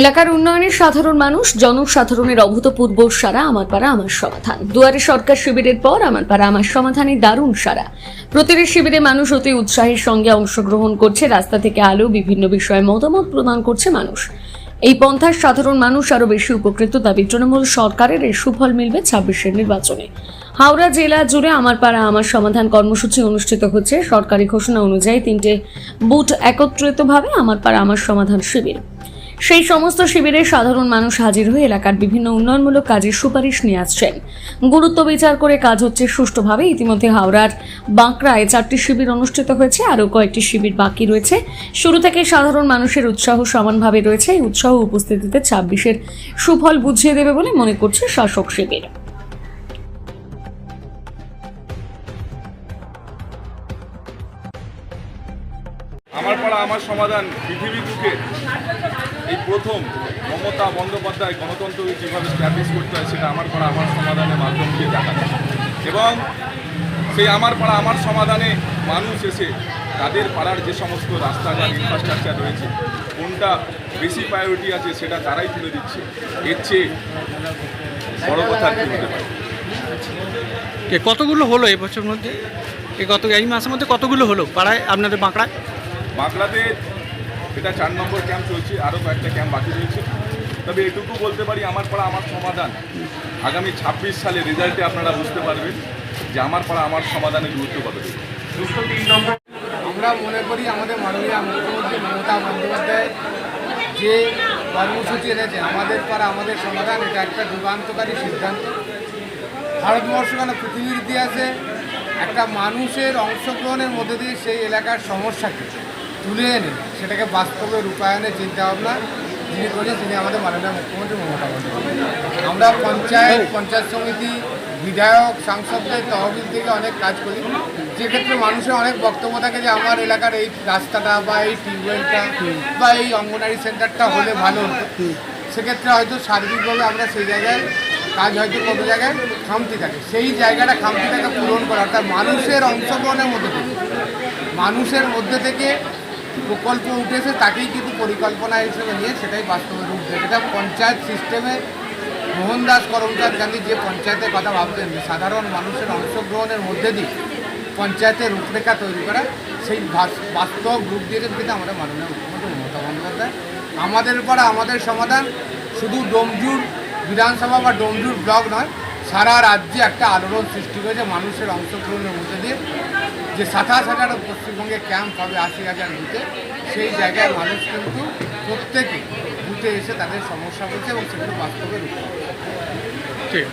এলাকার উন্নয়নে সাধারণ মানুষ জনসাধারণের অভূতপূর্ব সারা আমার পাড়া আমার সমাধান। দুয়ারে সরকার শিবিরের পর আমার পাড়া আমার সমাধানে দারুণ সারা। প্রতিটি শিবিরে মানুষ অতি উৎসাহের সঙ্গে অংশগ্রহণ করছে। রাস্তা থেকে আলো, বিভিন্ন বিষয়ে মতামত প্রদান করছে মানুষ। এই পন্থার সাধারণ মানুষ আরো বেশি উপকৃত দাবি তৃণমূল সরকারের এর সুফল মিলবে 26-এর নির্বাচনে। হাওড়া জেলা জুড়ে আমার পাড়া আমার সমাধান কর্মসূচি অনুষ্ঠিত হচ্ছে। সরকারি ঘোষণা অনুযায়ী 3টে বুথ একত্রিতভাবে আমার পাড়া আমার সমাধান শিবির। সেই সমস্ত শিবিরে সাধারণ মানুষ হাজির হয়ে এলাকার বিভিন্ন উন্নয়নমূলক কাজের সুপারিশ নিয়ে আসছেন। গুরুত্ব বিচার করে কাজ হচ্ছে সুষ্ঠুভাবে। ইতিমধ্যে হাওড়ার বাঁকড়ায় 4টি শিবির অনুষ্ঠিত হয়েছে, আরও কয়েকটি শিবির বাকি রয়েছে। শুরু থেকে সাধারণ মানুষের উৎসাহ সমানভাবে রয়েছে। এই উৎসাহ উপস্থিতিতে 26-এর সুফল বুঝিয়ে দেবে বলে মনে করছে শাসক শিবির। আমার পাড়া আমার সমাধান পৃথিবী বুকে এই প্রথম মমতা বন্দ্যোপাধ্যায় গণতন্ত্রকে কীভাবে স্ট্যাবলিশ করতে হয় সেটা আমার পাড়া আমার সমাধানের মাধ্যম দিয়ে দেখাচ্ছে। এবং সেই আমার পাড়া আমার সমাধানে মানুষ এসে তাদের পাড়ার যে সমস্ত রাস্তাঘাট ইনফ্রাস্ট্রাকচার রয়েছে কোনটা বেশি প্রায়োরিটি আছে সেটা তারাই তুলে দিচ্ছে। এর চেয়ে বড় কথা কি হতে পারে। কতগুলো হলো এই বছর মধ্যে, এই মাসের মধ্যে কতগুলো হলো পাড়ায় আপনাদের বাঁকড়াতে এটা 4 নম্বর ক্যাম্প চলছে, আরও কয়েকটা ক্যাম্প বাকি রয়েছে। তবে এটুকু বলতে পারি আমার পাড়া আমার সমাধান আগামী 26 সালে রেজাল্টে আপনারা বুঝতে পারবেন যে আমার পাড়া আমার সমাধানের গুরুত্ব কত। 3 নম্বর আমরা মনে করি আমাদের মাননীয় মুখ্যমন্ত্রী মমতা বন্দ্যোপাধ্যায় যে কর্মসূচি এনেছে আমাদের পাড়া আমাদের সমাধান, এটা একটা যুগান্তকারী সিদ্ধান্ত। ভারতবর্ষ কেন পৃথিবীর ইতিহাসে একটা মানুষের অংশগ্রহণের মধ্যে দিয়ে সেই এলাকার সমস্যাকে তুলে এনে সেটাকে বাস্তবে রূপায়ণের চিন্তাভাবনা যিনি করেছেন তিনি আমাদের মাননীয় মুখ্যমন্ত্রী মমতা বন্দ্যোপাধ্যায়। আমরা পঞ্চায়েত সমিতি, বিধায়ক, সাংসদদের তহবিল থেকে অনেক কাজ করি, যেক্ষেত্রে মানুষের অনেক বক্তব্য থাকে যে আমার এলাকার এই রাস্তাটা বা এই টিউবওয়েলটা বা এই অঙ্গনারী সেন্টারটা হলে ভালো হতো। সেক্ষেত্রে হয়তো সার্বিকভাবে আমরা সেই জায়গায় কাজ হয়তো কোনো জায়গায় খামতি থাকে, সেই জায়গাটা খামতিটাকে পূরণ করা, অর্থাৎ মানুষের অংশগ্রহণের মধ্যে থেকে প্রকল্প উঠেছে তাকেই কিন্তু পরিকল্পনা হিসেবে নিয়ে সেটাই বাস্তবে রূপ দেয়। এটা পঞ্চায়েত সিস্টেমে মোহনদাস করমচাঁদ গান্ধী যে পঞ্চায়েতের কথা ভাবতেন, সাধারণ মানুষের অংশগ্রহণের মধ্যে দিয়ে পঞ্চায়েতের রূপরেখা তৈরি করা, সেই বাস্তব রূপ দিয়েছেন কিন্তু আমাদের মাননীয় মুখ্যমন্ত্রী মমতা বন্দ্যোপাধ্যায়। আমাদের পাড়া আমাদের সমাধান শুধু ডোমজুর বিধানসভা বা ডোমজুর ব্লক নয়, সারা রাজ্যে একটা আলোড়ন সৃষ্টি করেছে মানুষের অংশগ্রহণের মধ্যে দিয়ে। যে 27,000 পশ্চিমবঙ্গে ক্যাম্প হবে 80,000 বুথে, সেই জায়গায় মানুষ কিন্তু প্রত্যেকে বুথে এসে তাদের সমস্যা বলছে এবং সেগুলো বাস্তবে রূপ। ঠিক।